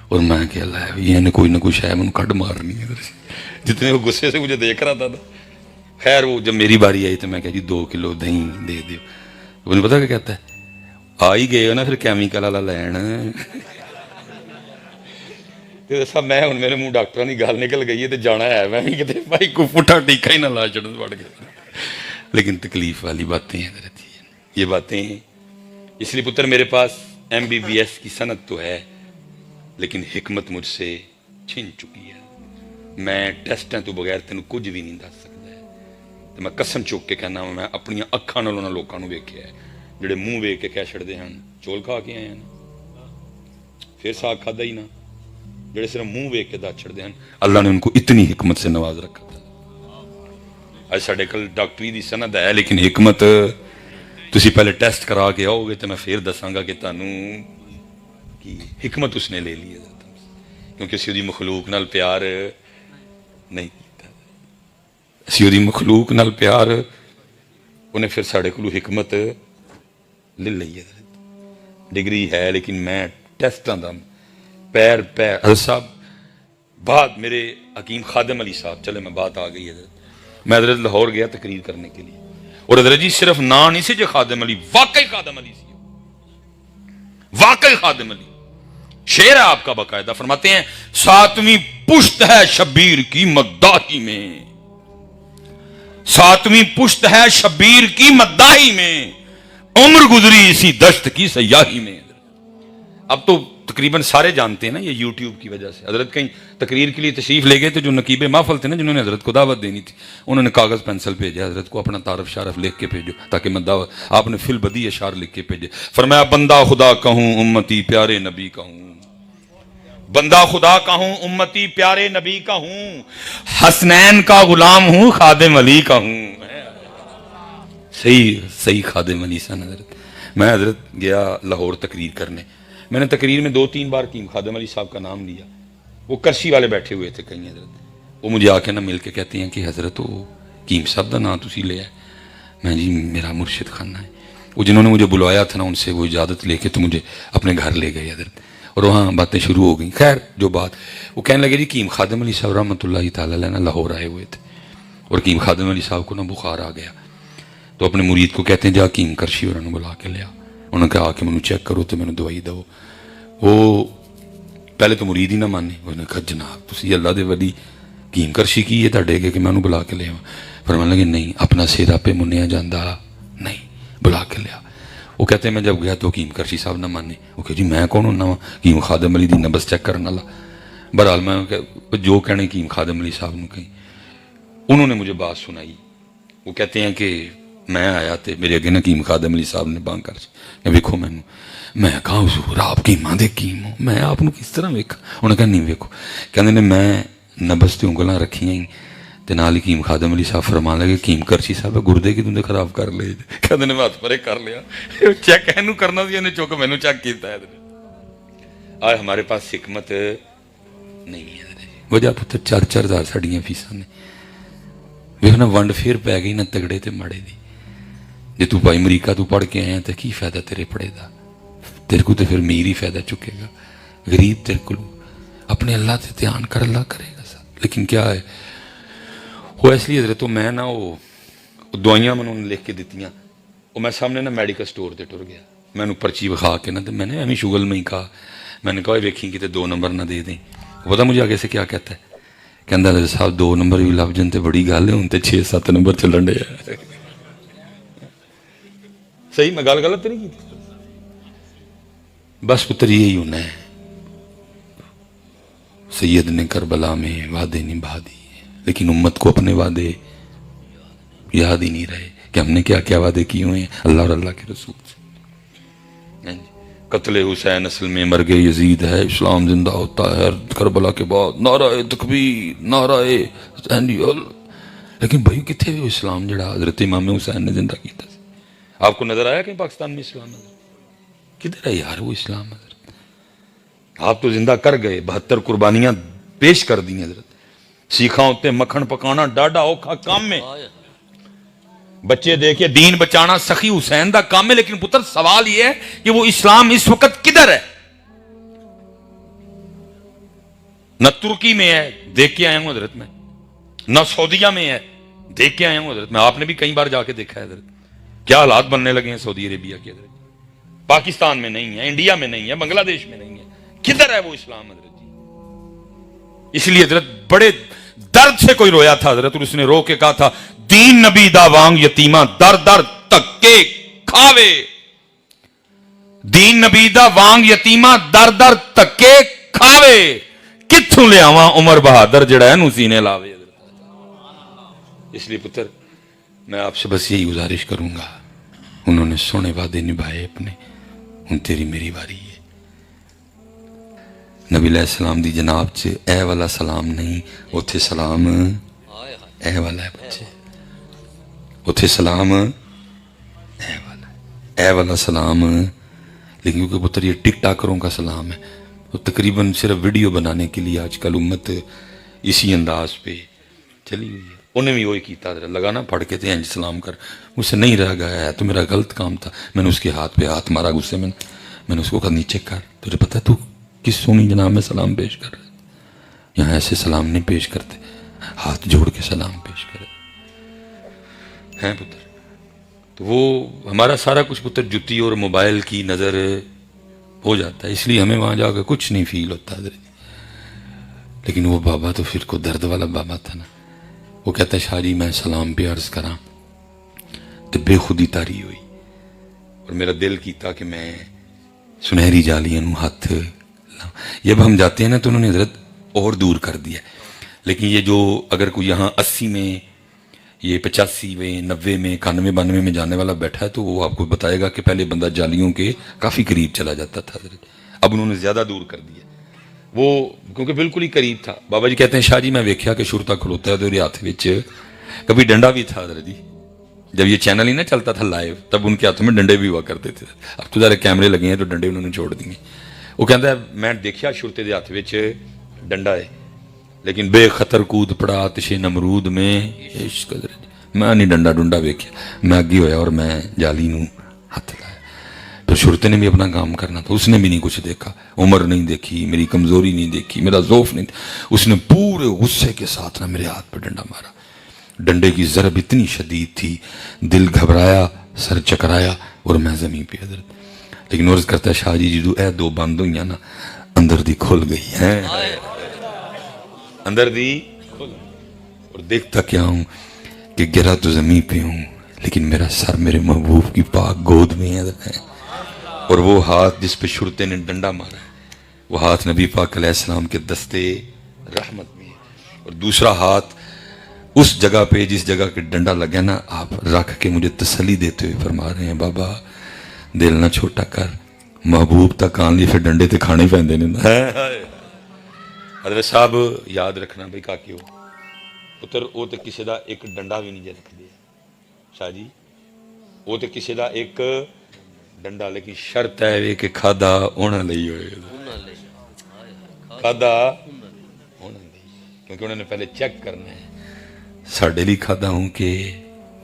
اور میں کہ اللہ یہ نے کوئی نہ کوئی شاید انہوں کڈ مارنی ہے، جتنے وہ غصے سے مجھے دیکھ رہا تھا۔ خیر وہ جب میری باری آئی تو میں کہا جی 2 کلو دہی دے دیو، انہیں پتا کیا کہتا ہے، آ ہی گئے ہو نا پھر کیمیکل والا لین۔ سب میں ہوں میرے منہ ڈاکٹر کی گل نکل گئی ہے تو جانا ہے، میں بھی کہتے بھائی کوئی پٹھا ٹیکا ہی نہ لا چڑھ پڑ گیا۔ لیکن تکلیف والی باتیں ہیں حضرت، یہ باتیں ہیں، اس لیے پتر میرے پاس MBBS کی سند تو ہے لیکن حکمت مجھ سے چھن چکی ہے، میں ٹیسٹیں تو بغیر تینوں کچھ بھی نہیں دس سکتا ہے، تو میں قسم چوک کے کہنا میں اپنی اکھاں نال انہاں لوکاں نوں ویکھیا ہے جڑے منہ ویکھ کے کہہ چھڑدے ہیں چول کھا کے آئے ہیں، پھر ساگ کھادا ہی نہ، جڑے صرف منہ ویکھ کے دس چھڑدے ہیں، اللہ نے ان کو اتنی حکمت سے نواز رکھا تھا۔ اج ساڈے کل ڈاکٹری دی سند ہے لیکن حکمت تسی پہلے ٹیسٹ کرا کے آؤ گے تو میں پھر دساں گا کہ تانوں کی حکمت اس نے لے لی ہے، کیونکہ اسی دی مخلوق نال پیار نہیں کیتا، اسی دی مخلوق نال پیار انہیں پھر ساڑے کلو حکمت لے لئی ہے۔ ڈگری ہے لیکن میں ٹیسٹاں دا پیر حضرت صاحب بعد میرے حکیم خادم علی صاحب، چلے میں بات آ گئی ہے، میں حضرت لاہور گیا تقریر کرنے کے لیے، اور حضرت جی صرف نا نہیں سے جو خادم علی، واقعی خادم علی سی، واقعی خادم علی، شعر ہے آپ کا باقاعدہ، فرماتے ہیں 7ویں پشت ہے شبیر کی مداحی میں، 7ویں پشت ہے شبیر کی مداحی میں، عمر گزری اسی دشت کی سیاحی میں۔ اب تو تقریباً سارے جانتے ہیں نا یہ یوٹیوب کی وجہ سے، حضرت کہیں تقریر کے لیے تشریف لے گئے تو جو نقیب محفل تھے نا جنہوں نے حضرت کو دعوت دینی تھی، انہوں نے کاغذ پینسل بھیجا حضرت کو، اپنا تعارف شارف لکھ کے بھیجو تاکہ میں دعوت، آپ نے فی البدیہہ اشعار لکھ کے بھیجے، فرمایا بندہ خدا کہوں امتی پیارے نبی کہوں، بندہ خدا کا ہوں، امتی پیارے نبی کا ہوں، حسنین کا غلام ہوں، خادم علی کا ہوں. صحیح خادم علی سن حضرت. میں حضرت گیا لاہور تقریر کرنے. میں نے تقریر میں 2-3 بار کیم خادم علی صاحب کا نام لیا. وہ کرسی والے بیٹھے ہوئے تھے کہیں حضرت. وہ مجھے آ کے نہ مل کے کہتے ہیں کہ حضرت وہ کیم صاحب دا نام تسی لیا ہے. میں جی میرا مرشد خانہ ہے. وہ جنہوں نے مجھے بلوایا تھا نا ان سے وہ اجازت لے کے تو مجھے اپنے گھر لے گئے حضرت. اور وہاں باتیں شروع ہو گئیں. خیر جو بات وہ کہنے لگے جی کیم خادم علی صاحب رحمۃ اللہ تعالیٰ علیہ نا لاہور آئے ہوئے تھے اور کیم خادم علی صاحب کو نا بخار آ گیا. تو اپنے مرید کو کہتے ہیں جا کیم کرشی اور انہوں بلا کے لیا. انہوں نے کہا آ کے مجھے چیک کرو تو میں نے دوائی دو. وہ پہلے تو مرید ہی نہ مانے. انہوں نے کہا جناب تسی اللہ دے ولی کیم کرشی کی ہے تھے کہ میں انہوں بلا کے لیا. فرمانے لگے نہیں اپنا سیرا پہ منیا جاندہ نہیں بلا کے لیا. وہ کہتے ہیں میں جب گیا تو کیم کرشی صاحب نہ مانے. وہ کہ جی میں کون ہونا وا کیم خادم علی دی نبض چیک کرنے والا. بہرحال میں جو کہنے کیم خادم علی صاحب نے کہیں انہوں نے مجھے بات سنائی. وہ کہتے ہیں کہ میں آیا تے میرے اگے نا کیم خادم علی صاحب نے بانگ کر کہ ویکھو میں کہا حضور آپ کی ماں دے کیم ہو میں آپ کو کس طرح ویکھا. انہوں نے کہا نہیں ویکھو کہتے نے میں نبض تے انگلاں رکھیاں ہی تے نال ہی کیم خادم علی صاحب فرمان لگے کیم کرشی صاحب گردے کی تندے خراب کر لے. کہتے نے ہاتھ پرے کر لیا چیک اینو کرنا سی انہیں چوک مینوں چیک کیتا ہے. آج ہمارے پاس حکمت نہیں ہے. وجہ پتر 4-4 ہزار ساڑیاں فیساں نے ویکھنا ونڈ پھر پی گئی نہ تگڑے تے ماڑے دی. جے تو بھائی امریکہ تو پڑھ کے آیا تو کی فائدہ تیرے پڑھے دا. تیرے کو تو پھر میر ہی فائدہ چکے گا. غریب تیرے کو اپنے اللہ سے دھیان کر اللہ کرے گا سب. لیکن کیا ہے وہ اس لیے حضرت میں نا وہ دوائیاں میں نے لکھ کے دیتیاں. وہ میں سامنے نا میڈیکل سٹور تے ٹر گیا. میں نے پرچی بخا کے نا میں نے ایویں شغل میں ہی کہا میں نے کہا ویکھی کہ 2 نمبر نہ دے دیں. پتا مجھے آگے سے کیا کہتا ہے کہندا حضرت صاحب 2 نمبر بھی لب جن تے بڑی گل ہے ہن تے 6-7 نمبر چلن ڈے. صحیح میں گل غلط نہیں کی تھی. بس پتر یہی ہونا ہے. سید نے کربلا میں وعدے نبھا دیے لیکن امت کو اپنے وعدے یاد ہی نہیں رہے کہ ہم نے کیا کیا وعدے کیے ہوئے ہیں اللہ اور اللہ کے رسول سے. قتل حسین اصل میں مرگ یزید ہے اسلام زندہ ہوتا ہے کربلا کے بعد نعرہ تکبیر نعرہ حسینی. لیکن بھائی کتنے بھی اسلام جڑا حضرت امام حسین نے زندہ کیتا. آپ کو نظر آیا کہ پاکستان میں اسلام کدھر ہے یار وہ اسلام حضرت. آپ تو زندہ کر گئے 72 قربانیاں پیش کر دی حضرت. سیکھاں ہوتے مکھن پکانا ڈاڈا اوکھا کام میں بچے دیکھے دین بچانا سخی حسین دا کام ہے. لیکن پتر سوال یہ ہے کہ وہ اسلام اس وقت کدھر ہے. نہ ترکی میں ہے دیکھ کے آیا ہوں حضرت میں نہ سعودیہ میں ہے دیکھ کے آیا ہوں حضرت میں. آپ نے بھی کئی بار جا کے دیکھا ہے حضرت کیا حالات بننے لگے ہیں سعودی عربیہ کے حضرت. پاکستان میں نہیں ہے انڈیا میں نہیں ہے بنگلہ دیش میں نہیں ہے. کدھر ہے وہ اسلام حضرت جی. اس لیے حضرت بڑے درد سے کوئی رویا تھا حضرت اور اس نے رو کے کہا تھا دین نبی دا وانگ یتیمہ در در تکے کھاوے. دین نبی دا وانگ یتیمہ در در تکے کھاوے کتھوں لے آواں عمر بہادر جڑا ہے نو سینے لاوے. اس لیے پتر میں آپ سے بس یہی گزارش کروں گا انہوں نے سونے وعدے نبھائے اپنے ہن تیری میری باری ہے. نبی علیہ السلام دی جناب سے اے والا سلام نہیں اتھے سلام اے والا ہے بچے اتھے سلام اے والا سلام. لیکن کیونکہ پتر یہ ٹک ٹاکروں کا سلام ہے وہ تقریباً صرف ویڈیو بنانے کے لیے آج کل امت اسی انداز پہ چلی ہوئی ہے. انہیں بھی وہی کیتا لگانا پڑھ کے تھے سلام کر مجھ سے نہیں رہ گیا ہے تو میرا غلط کام تھا. میں نے اس کے ہاتھ پہ ہاتھ مارا غصے میں نے اس کو کہا نیچے کر تجھے پتا تو کس سونی جناب میں سلام پیش کر رہے. یہاں ایسے سلام نہیں پیش کرتے ہاتھ جوڑ کے سلام پیش کرے ہیں پتر. تو وہ ہمارا سارا کچھ پتر جتی اور موبائل کی نظر ہو جاتا ہے. اس لیے ہمیں وہاں جا کے کچھ نہیں فیل ہوتا حضرت. لیکن وہ بابا تو پھر کو درد والا بابا تھا نا. وہ کہتا ہے شاہ جی میں سلام پہ عرض کراں تو بے خودی تاری ہوئی اور میرا دل کیتا کہ میں سنہری جالیاں نو ہاتھ لاؤں. جب ہم جاتے ہیں نا تو انہوں نے حضرت اور دور کر دیا. لیکن یہ جو اگر کوئی یہاں 80 میں یہ 85 میں 90 میں 91 92 میں جانے والا بیٹھا ہے تو وہ آپ کو بتائے گا کہ پہلے بندہ جالیوں کے کافی قریب چلا جاتا تھا حضرت. اب انہوں نے زیادہ دور کر دیا. وہ کیونکہ بالکل ہی قریب تھا. بابا جی کہتے ہیں شاہ جی میں ویکھیا کہ شرطا کھلوتا ہے تو ہاتھ وچ کبھی ڈنڈا بھی تھا حضرت جی. جب یہ چینل ہی نہ چلتا تھا لائیو تب ان کے ہاتھوں میں ڈنڈے بھی ہوا کرتے تھے. اب تو ذرا کیمرے لگے ہیں تو ڈنڈے انہوں نے چھوڑ دیے. وہ کہتا ہے میں دیکھیا شرطے دے ہاتھ وچ ڈنڈا ہے لیکن بے خطر کود پڑا آتش نمرود میں عشق. میں نہیں ڈنڈا ڈنڈا ویکھیا, میں اگی ہویا اور میں جالی نو ہاتھ لایا. تو شرطے نے بھی اپنا کام کرنا تھا, اس نے بھی نہیں کچھ دیکھا, عمر نہیں دیکھی, میری کمزوری نہیں دیکھی, میرا ذوف نہیں. اس نے پورے غصے کے ساتھ نہ میرے ہاتھ پہ ڈنڈا مارا. ڈنڈے کی ضرب اتنی شدید تھی, دل گھبرایا, سر چکرایا اور میں زمین پہ حضرت. لیکن عرض کرتا ہے شاہ جی جدو اے دو بند ہوئی نا اندر دی کھل گئی ہیں, اندر دی کھل. اور دیکھتا کیا ہوں کہ گرا تو زمین پہ ہوں لیکن میرا سر میرے محبوب کی پاک گود میں ہے. اور وہ ہاتھ جس پہ شرطے نے ڈنڈا مارا ہے وہ ہاتھ نبی پاک علیہ السلام کے دستے رحمت میں ہے. اور دوسرا ہاتھ اس جگہ پہ جس جگہ کے ڈنڈا لگا نا آپ رکھ کے مجھے تسلی دیتے ہوئے فرما رہے ہیں بابا دل نہ چھوٹا کر, محبوب تک آن لی پھر ڈنڈے تے کھانے پیندے نے. حضرت صاحب یاد رکھنا بھائی کاکیو پتر وہ تے کسی دا ایک ڈنڈا بھی نہیں جے رکھ دے شاہ جی, وہ تے کسی دا ایک ڈنڈا, لیکن شرط ہے کہ کھادا ہونا لئی ہوئے, کھادا ہونا لئی, کیونکہ انہوں نے پہلے چیک کرنا ہے. ساڑھے لی کھادا ہوں کہ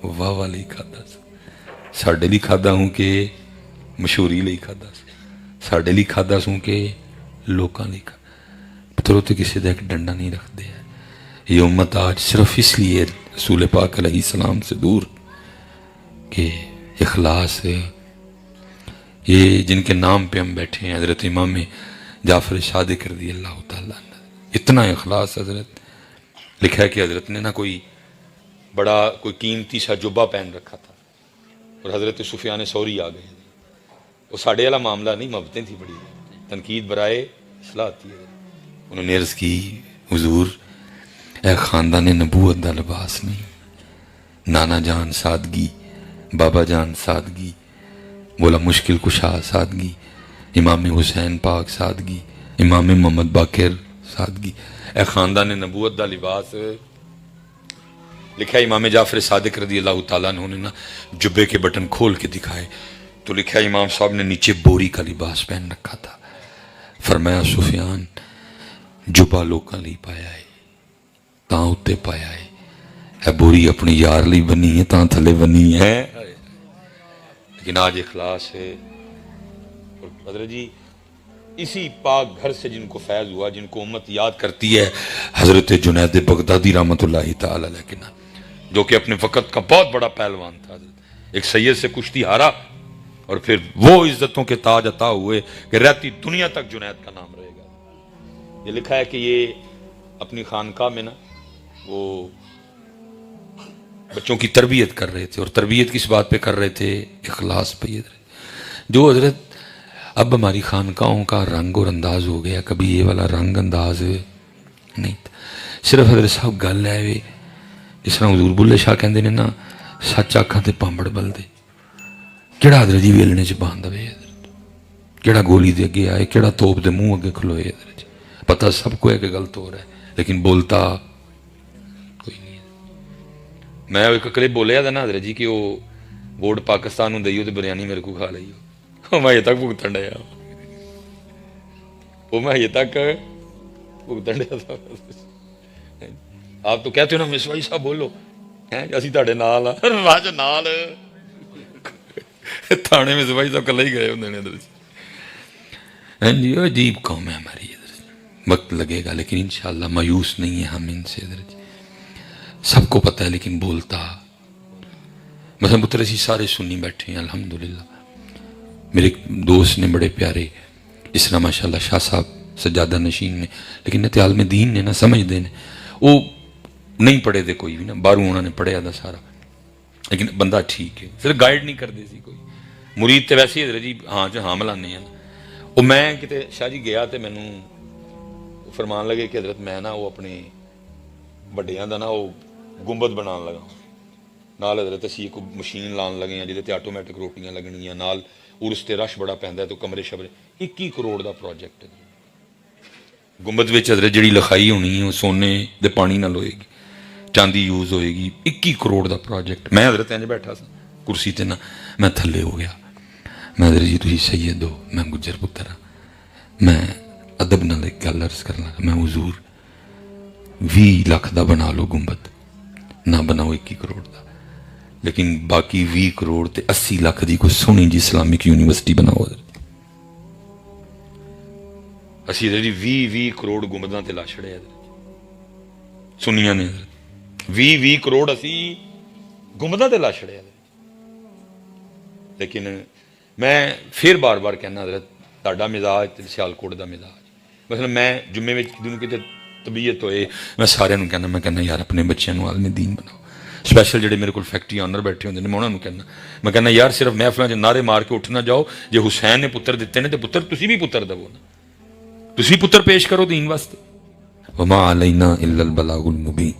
واہ والی کھادا, ساڑھے لی کھادا ہوں کہ مشہوری لئی کھادا, ساڑھے لی کھادا ہوں کہ لوکاں لئی کھادا. پتر ہوتے کسی دا ایک ڈنڈا نہیں رکھ دیا. یہ امت آج صرف اس لیے رسول پاک علیہ السلام سے دور کہ اخلاص ہے. یہ جن کے نام پہ ہم بیٹھے ہیں حضرت امام جعفر صادق رضی اللہ تعالیٰ عنہ, اتنا اخلاص. حضرت لکھا ہے کہ حضرت نے نہ کوئی بڑا کوئی قیمتی سا جبہ پہن رکھا تھا اور حضرت سفیان ثوری آ گئے. وہ ساڑھے والا معاملہ نہیں, محبتیں تھی بڑی, تنقید برائے اصلاح آتی ہے. انہوں نے عرض کی حضور اے خاندان نبوت دا لباس نہیں, نانا جان سادگی, بابا جان سادگی, بولا مشکل کشا سادگی, امام حسین پاک سادگی, امام محمد باقر سادگی, اے خاندان نبوت دا لباس. لکھا ہے امام جعفر صادق رضی اللہ تعالیٰ عنہ نے نا جبے کے بٹن کھول کے دکھائے تو لکھا ہے امام صاحب نے نیچے بوری کا لباس پہن رکھا تھا. فرمایا سفیان جبا لوکاں لی پایا ہے تاں اتے پایا ہے, اے بوری اپنی یار لی بنی ہے تاں تھلے بنی ہے. لیکن آج اخلاص ہے. اور حضرت جی اسی پاک گھر سے جن کو فیض ہوا, جن کو امت یاد کرتی ہے, حضرت جنید بغدادی رحمۃ اللہ تعالی علیہ, جو کہ اپنے وقت کا بہت بڑا پہلوان تھا. ایک سید سے کشتی ہارا اور پھر وہ عزتوں کے تاج عطا ہوئے کہ رہتی دنیا تک جنید کا نام رہے گا. یہ لکھا ہے کہ یہ اپنی خانقاہ میں نا وہ بچوں کی تربیت کر رہے تھے, اور تربیت کس بات پہ کر رہے تھے؟ اخلاص پہ. جو حضرت اب ہماری خانقاہوں کا رنگ اور انداز ہو گیا, کبھی یہ والا رنگ انداز نہیں تھا. صرف حضرت صاحب گل ہے جس طرح حضور بلے شاہ کہندے نے نا سچ آکھاں تے پامبڑ بلدے. کیڑا حضرت جی ویلنے چ باندھ دے, کیڑا گولی دے اگے آئے, کیڑا توپ دے منہ اگے کھلوئے. حضرت جی پتہ سب کو ہے کہ غلط ہو رہا ہے لیکن بولتا کوئی نہیں. میں ایک کلپ بولیا تھا نا حضرت جی کہ وہ ووٹ پاکستان نوں دئیو تے بریانی میرے کو کھا لئیو, میں یہ تک بھگتن ڈیا, وہ میں یہ تک بھگتن ڈیا تھا. آپ تو کہتے ہو نا مسوائی صاحب بولو, اسی تاڑے نال راج نال تھانے میں مسوائی صاحب کل ہی گئے ہوندے نے. جی عجیب قوم ہے ہماری. وقت لگے گا لیکن انشاءاللہ مایوس نہیں ہے ہم ان سے. سب کو پتہ ہے لیکن بولتا مثلا پتر اسی سارے سنی بیٹھے ہیں الحمدللہ. میرے دوست نے بڑے پیارے اس طرح ماشاءاللہ شاہ صاحب سجادہ نشین نے, لیکن نت عالم دین نے نا سمجھ دے نے, وہ نہیں پڑھے تھے کوئی بھی نا, باہروں انہوں نے پڑھیا تھا سارا, لیکن بندہ ٹھیک ہے, صرف گائیڈ نہیں کر دے سی کوئی. مرید تے ویسے ہی حضرت جی ہاں جو ہاں ملانے ہیں. وہ میں کتے شاہ جی گیا تے مینوں فرمان لگے کہ حضرت میں نا وہ اپنے بڑیاں دا نا وہ گنبد بنان لگا, نال حضرت اسی ایک مشین لان لگے ہیں جہدے آٹومیٹک روٹیاں لگنیاں, نال عرس تے رش بڑا پیندا ہے تو کمرے شمرے. 21 کروڑ دا پروجیکٹ ہے. ਗੁੰਬਦ ਵਿੱਚ ਹਜ਼ਰਤ ਜਿਹੜੀ ਲਿਖਾਈ ਹੋਣੀ ਹੈ ਉਹ ਸੋਨੇ ਦੇ ਪਾਣੀ ਨਾਲ ਹੋਏਗੀ, ਚਾਂਦੀ ਯੂਜ਼ ਹੋਏਗੀ। 21 ਕਰੋੜ ਦਾ ਪ੍ਰੋਜੈਕਟ। ਮੈਂ ਹਜ਼ਰਤ ਇੰਜ ਬੈਠਾ ਸਾਂ ਕੁਰਸੀ ਤੇ ਨਾ, ਮੈਂ ਥੱਲੇ ਹੋ ਗਿਆ। ਮੈਂ ਹਜ਼ਰਤ ਜੀ ਤੁਸੀਂ ਸੈਯਦ ਹੋ, ਮੈਂ ਗੁੱਜਰ ਪੁੱਤਰ ਹਾਂ। ਮੈਂ ਅਦਬ ਨਾਲ ਇੱਕ ਗੱਲ ਅਰਜ਼ ਕਰਨ ਲੱਗਾ, ਮੈਂ ਹੁਜ਼ੂਰ 20 ਲੱਖ ਦਾ ਬਣਾ ਲਓ ਗੁੰਬਦ, ਨਾ ਬਣਾਓ 21 ਕਰੋੜ ਦਾ, ਲੇਕਿਨ ਬਾਕੀ 20 ਕਰੋੜ ਤੇ 80 ਲੱਖ ਦੀ ਕੋਈ ਸੋਹਣੀ ਜੀ ਇਸਲਾਮਿਕ ਯੂਨੀਵਰਸਿਟੀ ਬਣਾਓ। ਅਸੀਂ ਜਿਹੜੀ 20 ਕਰੋੜ ਗੁੰਬਦਾਂ ਤੇ ਲਾ ਛੜਿਆ ਸੁਨੀਆਂ ਨੇ। 20 ਕਰੋੜ ਅਸੀਂ ਗੁੰਬਦਾਂ ਤੇ ਲਾ ਛੜਿਆ। ਲੇਕਿਨ ਮੈਂ ਫਿਰ ਬਾਰ-ਬਾਰ ਕਹਿਣਾ ਹਜ਼ਰਤ ਤੁਹਾਡਾ ਮਿਜ਼ਾਜ ਤੇ ਸਿਆਲਕੋਟ ਦਾ ਮਿਜ਼ਾਜ, ਮਸਲਨ ਮੈਂ ਜੁਮੇ ਵਿੱਚ ਜਿਹਨੂੰ ਕਿਤੇ ਤਬੀਅਤ ਹੋਏ ਮੈਂ ਸਾਰਿਆਂ ਨੂੰ ਕਹਿਣਾ, ਮੈਂ ਕਹਿੰਦਾ ਯਾਰ ਆਪਣੇ ਬੱਚਿਆਂ ਨੂੰ ਆਲਮੇ ਦੀਨ ਬਣਾਓ। ਸਪੈਸ਼ਲ ਜਿਹੜੇ ਮੇਰੇ ਕੋਲ ਫੈਕਟਰੀ ਓਨਰ ਬੈਠੇ ਹੁੰਦੇ ਨੇ ਮੈਂ ਉਹਨਾਂ ਨੂੰ ਕਹਿੰਦਾ, ਮੈਂ ਕਹਿੰਦਾ ਯਾਰ ਸਿਰਫ ਮਹਿਫਲਾਂ 'ਚ ਨਾਰੇ ਮਾਰ ਕੇ ਉੱਠ ਨਾ ਜਾਓ। ਜੇ ਹੁਸੈਨ ਨੇ ਪੁੱਤਰ ਦਿੱਤੇ ਨੇ ਤੇ ਪੁੱਤਰ ਤੁਸੀਂ ਵੀ ਪੁੱਤਰ ਦੇਵੋ ਨਾ, ਤੁਸੀਂ ਪੁੱਤਰ ਪੇਸ਼ ਕਰੋ ਦੀਨ ਵਾਸਤੇ। ਵਮਾ ਅਲੈਨਾ ਇલ્ਲਲ ਬਲਾਗੁਲ ਮੁਬੀਨ।